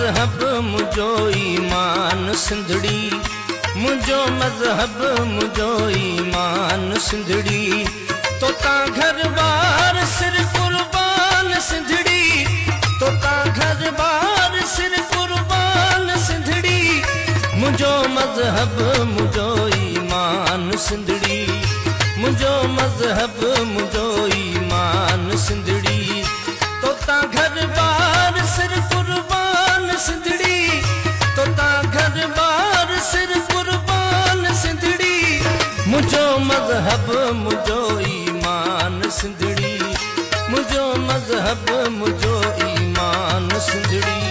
मज़हब मुझो ईमान सिंधड़ी, मुझो मज़हब मुझो ईमान सिंधड़ी। तोता घर बार सिर कुर्बान सिंधड़ी, तोता घर बार सिर कुर्बान सिंधड़ी। मुझो मज़हब मुझो ईमान सिंधड़ी, मुझो मज़हब मुझो ईमान सिंधड़ी। तोता घर बार सिर कुर्बान सिंधड़ी, तोता घर बार सिर कुर्बान सिंधड़ी। मुझो मज़हब मुझो ईमान सिंधड़ी, मुझो मज़हब मुझो ईमान सिंधड़ी।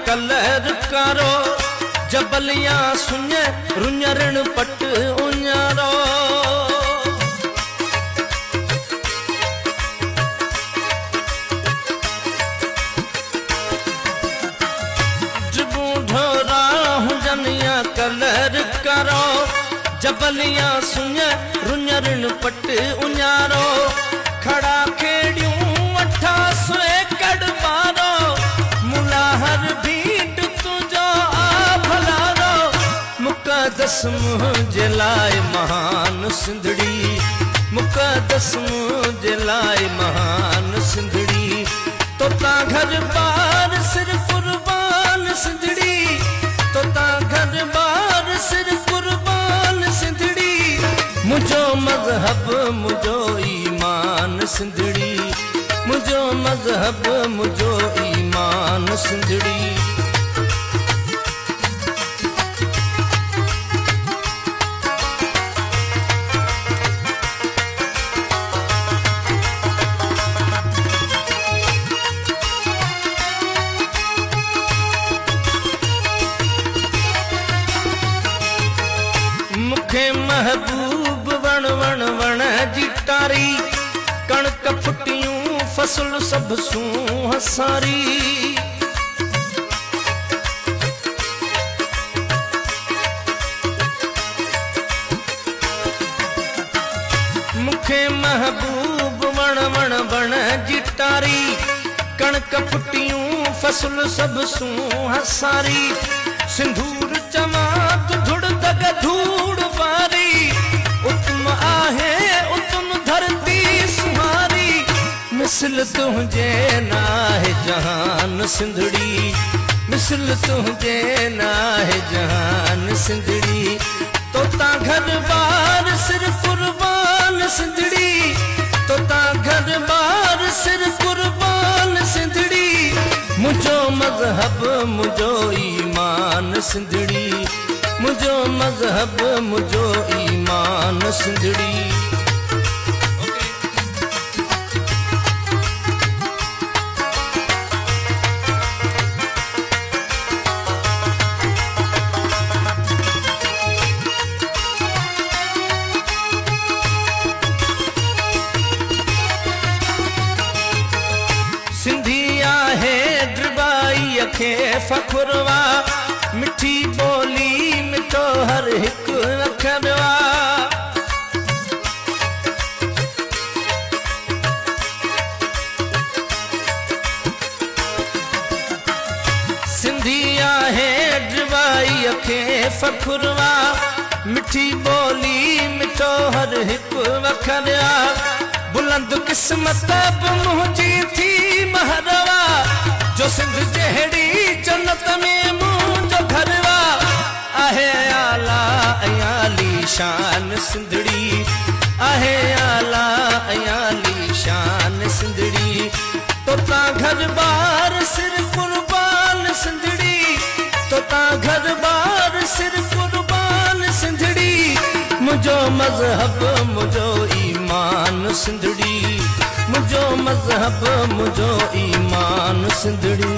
कलर कारो जबलियां सुन रुञरण पट उञारो। ढोरा हुजनिया कलर कारो जबलियां सुन रुञरण पट उञारो। खड़ा खेड़ियूं अठा सोए कड़ बारो, मुलाहर भीट तुझो आ भलारो। मुक़दस मुझे लाए महान सिंधड़ी, मुक़दस मुझे लाए महान सिंधड़ी। तोता घर बार सिर कुर्बान सिंधड़ी, तोता घर बार सिर कुर्बान सिंधड़ी। मुझो मज़हब मुझो ईमान सिंधड़ी, मुझो मज़हब मुझो ईमान सिंधड़ी। मुखे महबूब वण वण वण जिटारी। कणक फुटियूं फसल सब सूं हसारी। मुखे महबूब वण वण वण जिटारी। कणक फुटियूं फसल सब सूं हसारी। सिंधूर चमात धुड़ दग धूड़ वारी। उत्तम आहे उत्तम धरती सुहारी। मिसल तुझे नाहे जहान सिंधड़ी, मिसल तुझे नाहे जहान सिंधड़ी। तोता घर बार सिर कुर्बान सिंधड़ी, तोता घर बार सिर कुर्बान सिंधड़ी। मुझो मज़हब मुझो ईमान सिंधड़ी, मुझो मज़हब मुझो ईमान सिंधड़ी। सिंधी आहे ड्रबाई खे फ़खुरवा। मिठी ॿोली मिठो हर हिकु अखरवा। सिंधी आहे ड्रबाई खे फ़खुरवा। मिठी ॿोली मिठो हर हिकु अखरवा। बुलंद किस्मत बि मुंहिंजी थी महरवा। जो सिंध जहिड़ी जन्नत में मुंहिंजो घरवा। आहे आला अयाली शान सिंधड़ी, आहे आला अयाली शान सिंधड़ी। तोता घर बार सिर कुर्बान सिंधड़ी, तोता घर बार सिर कुर्बान सिंधड़ी। मुझो मज़हब मुझो ईमान सिंधड़ी, मुझो मज़हब मुझो ईमान सिंधड़ी।